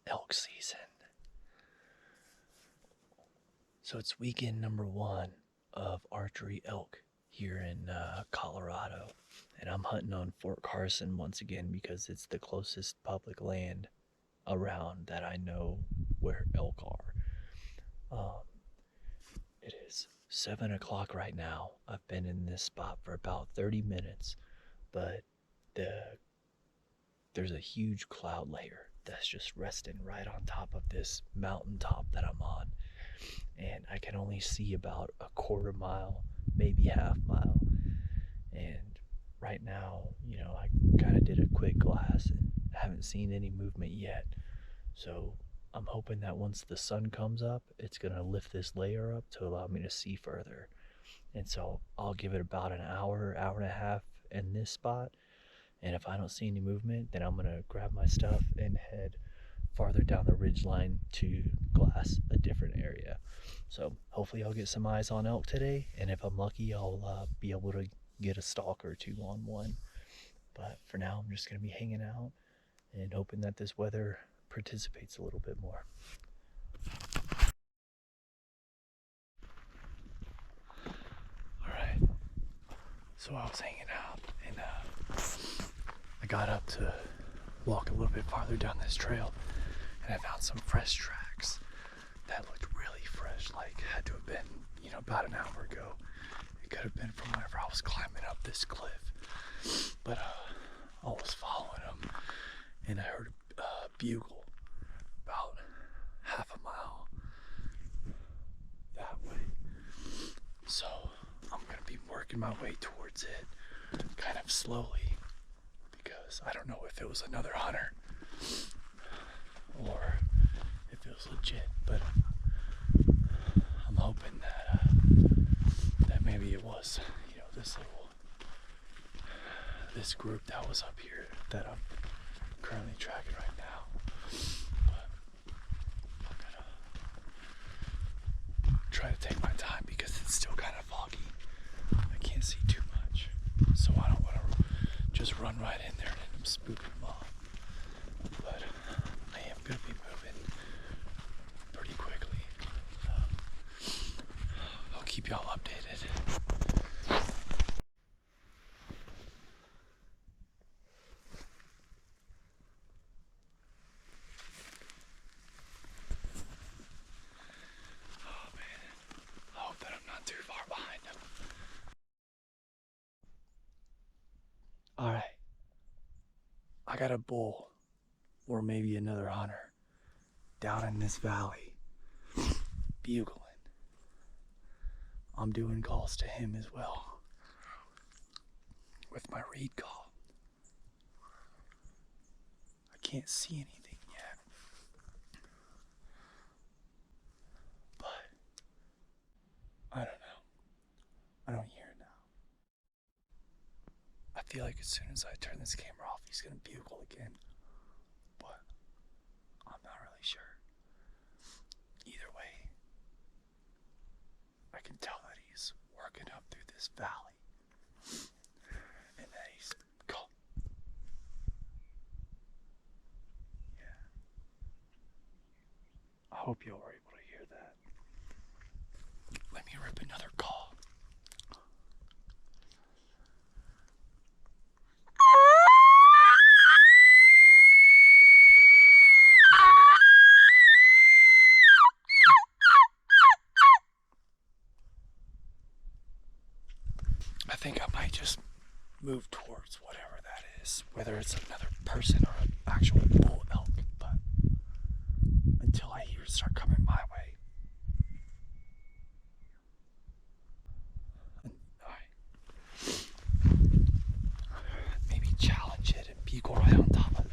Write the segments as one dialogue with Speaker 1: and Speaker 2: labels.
Speaker 1: elk season. So it's weekend number 1 of archery elk here in Colorado. And I'm hunting on Fort Carson once again because it's the closest public land around that I know where elk are. It is 7 o'clock right now. I've been in this spot for about 30 minutes, but there's a huge cloud layer that's just resting right on top of this mountaintop that I'm on. And I can only see about a quarter mile, maybe half mile. And right now, I kind of did a quick glass and haven't seen any movement yet. So I'm hoping that once the sun comes up, it's going to lift this layer up to allow me to see further. And so I'll give it about an hour, hour and a half in this spot. And if I don't see any movement, then I'm going to grab my stuff and head farther down the ridge line to glass a different area. So hopefully I'll get some eyes on elk today. And if I'm lucky, I'll be able to get a stalk or two on one. But for now, I'm just going to be hanging out and hoping that this weather participates a little bit more. Alright, so I was hanging out and I got up to walk a little bit farther down this trail and I found some fresh tracks that looked really fresh, like had to have been, about an hour ago. It could have been from whenever I was climbing up this cliff. But I was following them and I heard a bugle about half a mile that way. So I'm going to be working my way towards it kind of slowly because I don't know if it was another hunter or if it was legit, but I'm hoping that maybe it was, this group that was up here that I'm currently tracking right now. But I'm gonna try to take my time because it's still kind of foggy. I can't see too much, so I don't want to just run right in there and end up spooking them off. But I am gonna be moving pretty quickly. I'll keep y'all updated. Too far behind him. Alright. I got a bull, or maybe another hunter, down in this valley, bugling. I'm doing calls to him as well, with my reed call. I can't see anything yet, but I don't know. I don't hear it now. I feel like as soon as I turn this camera off, he's gonna bugle again. But I'm not really sure. Either way, I can tell that he's working up through this valley. And that he's called. Yeah. I hope y'all were able to hear that. Let me rip another call. I think I might just move towards whatever that is, whether it's another person or an actual bull elk, but until I hear it start coming my way. Maybe challenge it and bugle right on top of it.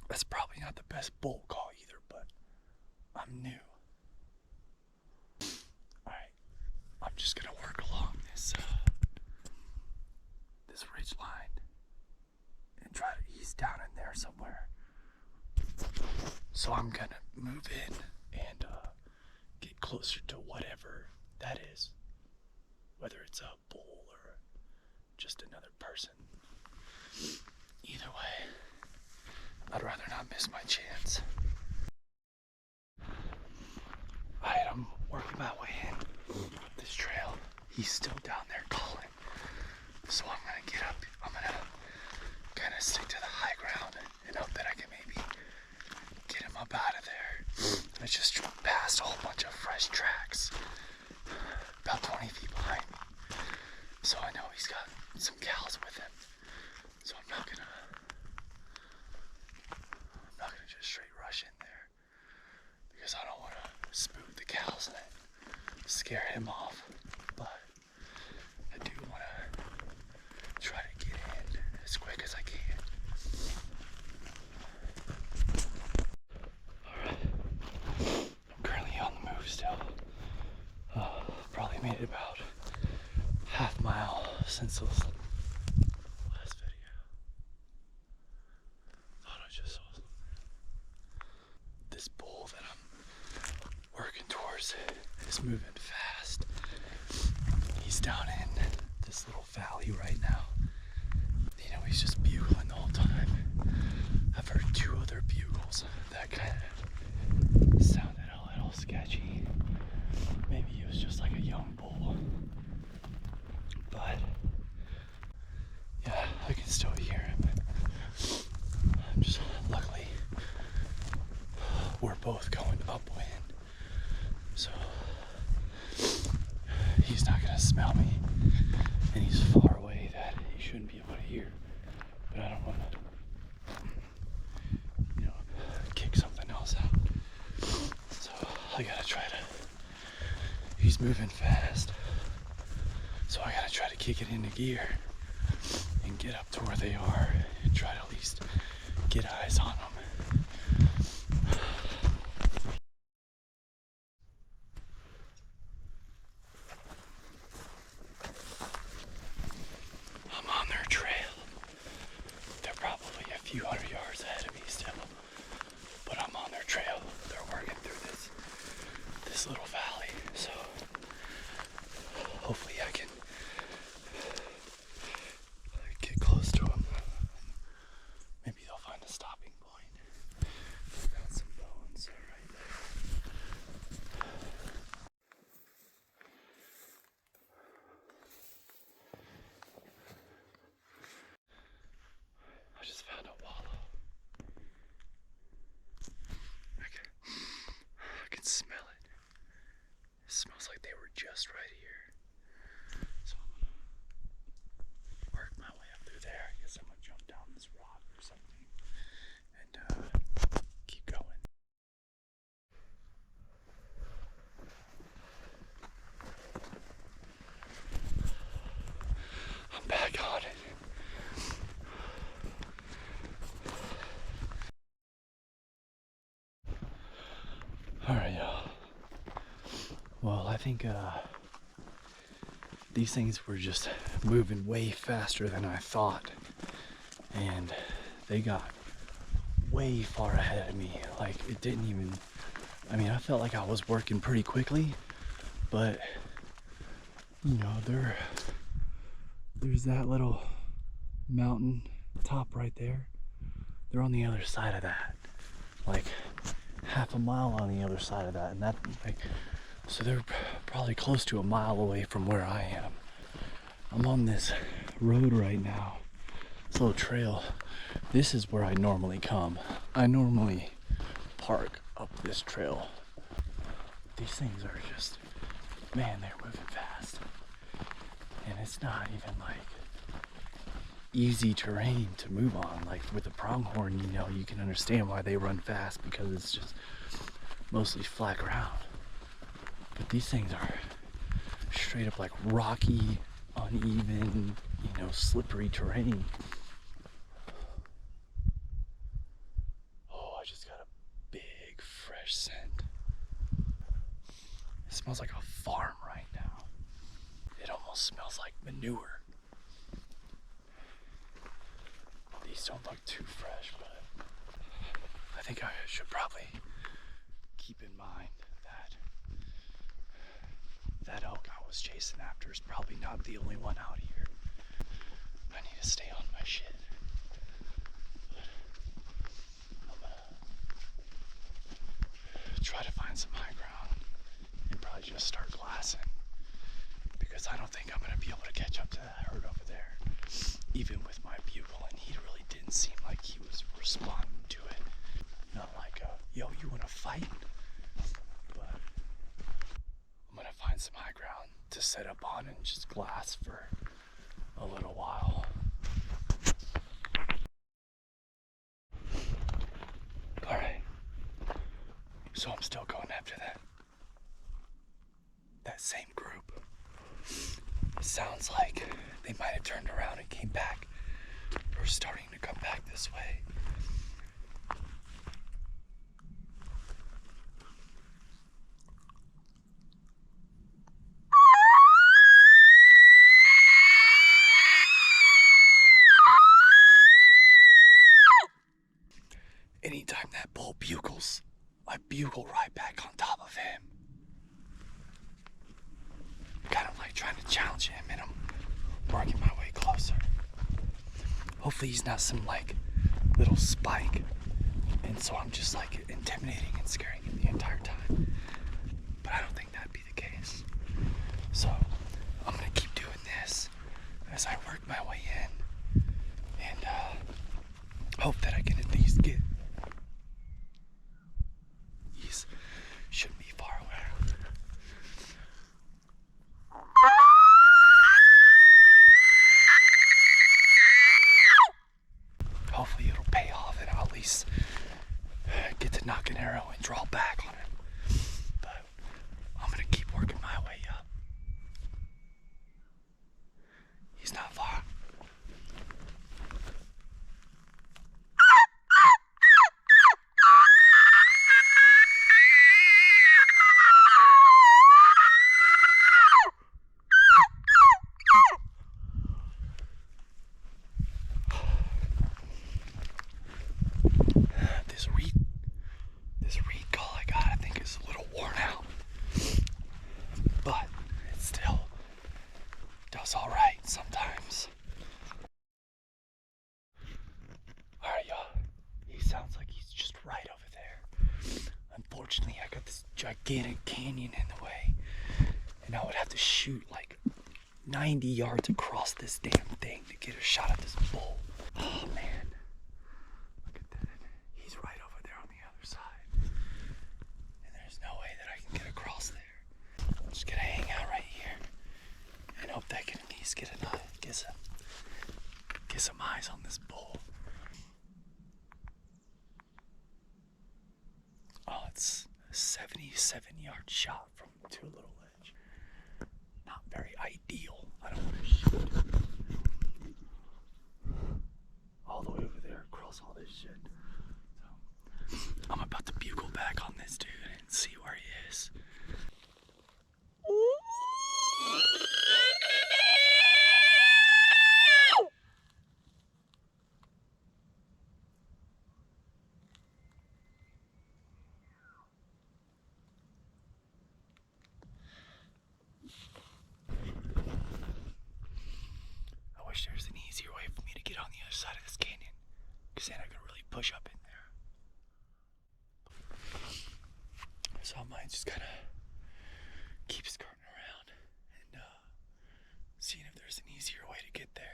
Speaker 1: That's probably not the best bull call either, but I'm new. Alright, I'm just gonna work along this ridge line and try to ease down in there somewhere. So I'm gonna move in and closer to whatever that is. Whether it's a bull or just another person. Either way, I'd rather not miss my chance. Alright, I'm working my way in this trail. He's still down there calling. So I'm gonna get up. I'm gonna kind of stick to the high ground and hope that I can maybe get him up out of there. I just passed a whole bunch of fresh tracks, about 20 feet behind me. So I know he's got some cows with him. So I'm not gonna just straight rush in there because I don't want to spook the cows and scare him off. But I do want to try to get in as quick as I can. Alright, I'm currently on the move still. Probably made it about half mile since the last video. Thought I just saw something. This bull that I'm working towards is moving fast. He's down in this little valley right now. You know, he's just bugling the whole time. I've heard 2 other bugles that kind of sounded a little sketchy. Maybe he was just like a young bull. But yeah, I can still hear him. I'm just luckily we're both going upwind, so he's not gonna smell me, and he's far away that he shouldn't be able to hear. But I don't want to, kick something else out. So I gotta try to. He's moving fast, so I gotta try to kick it into gear and get up to where they are and try to at least get eyes on them. I'm on their trail. They're probably a few hundred yards ahead of me still, but I'm on their trail. They're working through this little valley, so hopefully I can get close to them. Maybe they'll find a stopping point. Got some bones right there. I just found a wallow. I can smell it. It smells like they were just right here. So I'm gonna work my way up through there. I guess I'm gonna jump down this rock or something and keep going. I'm back on it. Alright, y'all. Well, I think these things were just moving way faster than I thought, and they got way far ahead of me. Like, it didn't even, I felt like I was working pretty quickly, but there's that little mountain top right there. They're on the other side of that, like half a mile on the other side of that, and that, so they're probably close to a mile away from where I am. I'm on this road right now, this little trail. This is where I normally come. I normally park up this trail. These things are just, man, they're moving fast. And it's not even like easy terrain to move on. Like with the pronghorn, you can understand why they run fast because it's just mostly flat ground. But these things are straight up like rocky, uneven, slippery terrain. Oh, I just got a big fresh scent. It smells like a farm right now. It almost smells like manure. These don't look too fresh, but I think I should probably keep in mind that that elk I was chasing after is probably not the only one out here. I need to stay on my shit. I'm gonna try to find some high ground and probably just start glassing, because I don't think I'm gonna be able to catch up to that herd over there, even with my bugle, and he really didn't seem like he was responding to it. Not like yo, you wanna fight? But I'm gonna find some high ground to set up on and just glass for a little while. Alright. So I'm still going after that same group. It sounds like they might have turned around and came back, or starting to come back this way. Anytime that bull bugles, I bugle right back on top of him. Kind of like trying to challenge him, and I'm working my way closer. Hopefully he's not some like little spike, and so I'm just like intimidating and scaring him the entire time. But I don't think that'd be the case. So I'm gonna keep doing this as I work my way in, and hope that I can at least get. He's shouldn't be far away. Hopefully it'll pay off, and I'll at least get to knock an arrow and draw back on him. But I'm gonna keep working my way up. He's not far. This reed call I got, I think, is a little worn out, but it still does all right sometimes. All right, y'all. He sounds like he's just right over there. Unfortunately, I got this gigantic canyon in the way, and I would have to shoot like 90 yards across this damn thing to get a shot at this bull. Oh man, look at that. He's right over there on the other side, and there's no way that I can get across there. I'm just gonna hang out right here and hope that I can at least get some eyes on this bull. Oh, it's a 77-yard shot from too little ledge. Not very ideal. I don't want to shoot all the way over there across all this shit. So I'm about to bugle back on this dude and see where he is. I wish there was an easier way for me to get on the other side of this canyon, because then I could really push up in there. So I might just kind of keep skirting around and seeing if there's an easier way to get there.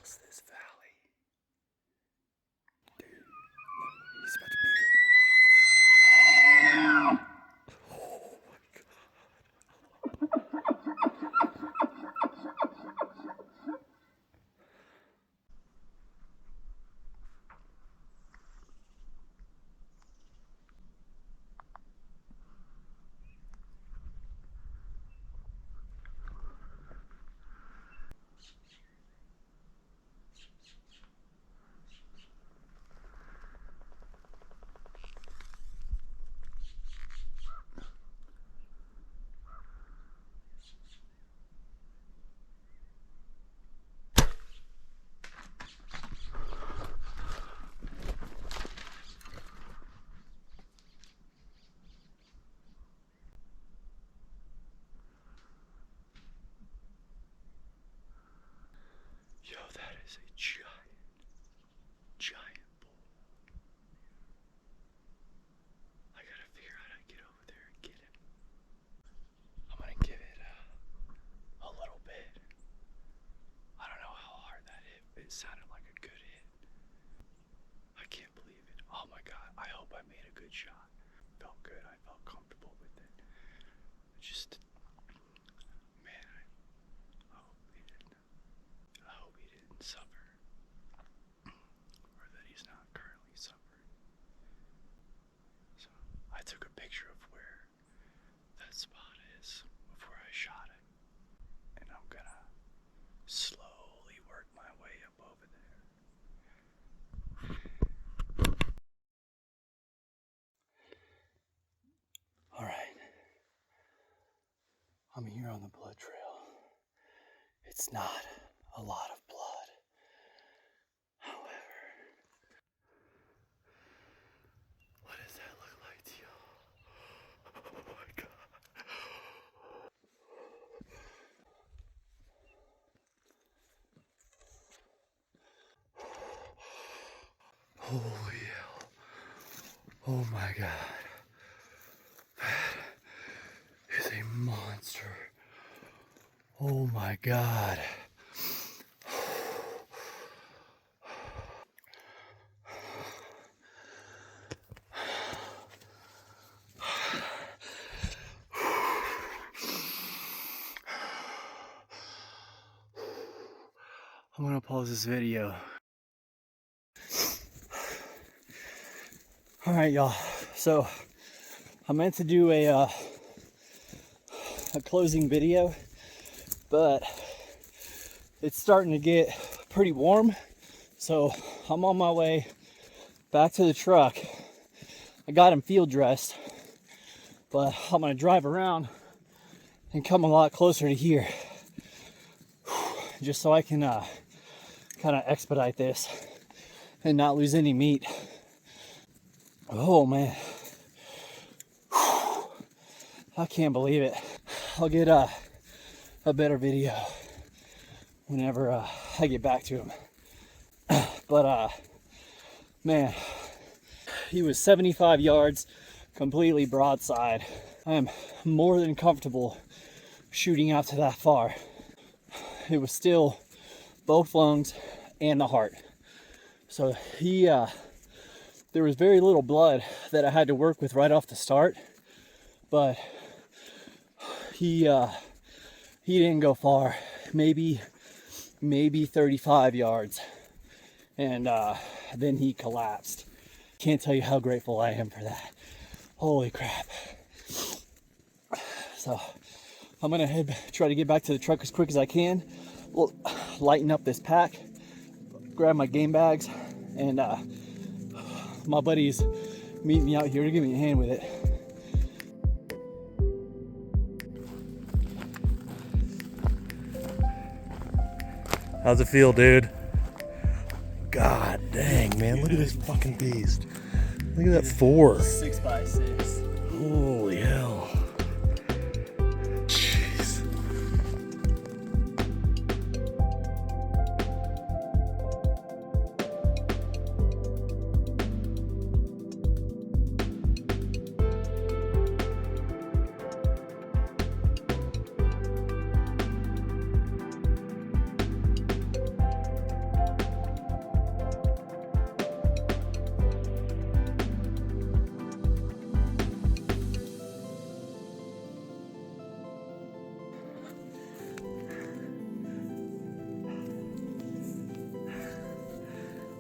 Speaker 1: across this valley. Dude, he's about to be. Yo, that is a giant bull. I gotta figure out how to get over there and get him. I'm gonna give it a little bit. I don't know how hard that hit, but it sounded like a good hit. I can't believe it. Oh my God, I hope I made a good shot. Felt good, I felt comfortable with it. Just, man, I hope he didn't. I hope he didn't suffer, or that he's not currently suffering. So I took a picture of where that spot is before I shot it, and I'm gonna slowly work my way up over there. All right, I'm here on the blood trail. It's not a lot of blood. However, what does that look like to you? Oh my God. Holy hell. Oh my God. That is a monster. Oh my God. I'm gonna pause this video. All right, y'all. So I meant to do a closing video, but it's starting to get pretty warm. So I'm on my way back to the truck. I got him field dressed, but I'm gonna drive around and come a lot closer to here, just so I can kind of expedite this and not lose any meat. Oh man, I can't believe it. I'll get a better video whenever I get back to him. But man, he was 75 yards, completely broadside. I am more than comfortable shooting out to that far. It was still both lungs and the heart. So there was very little blood that I had to work with right off the start, but he didn't go far, maybe 35 yards, and then he collapsed. Can't tell you how grateful I am for that. Holy crap. So I'm gonna try to get back to the truck as quick as I can. We'll lighten up this pack, grab my game bags, and my buddies meet me out here to give me a hand with it.
Speaker 2: How's it feel, dude? God dang, man, look at this fucking beast. Look at that 4.
Speaker 1: 6x6.
Speaker 2: Holy hell. Jeez.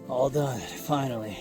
Speaker 1: All done, finally.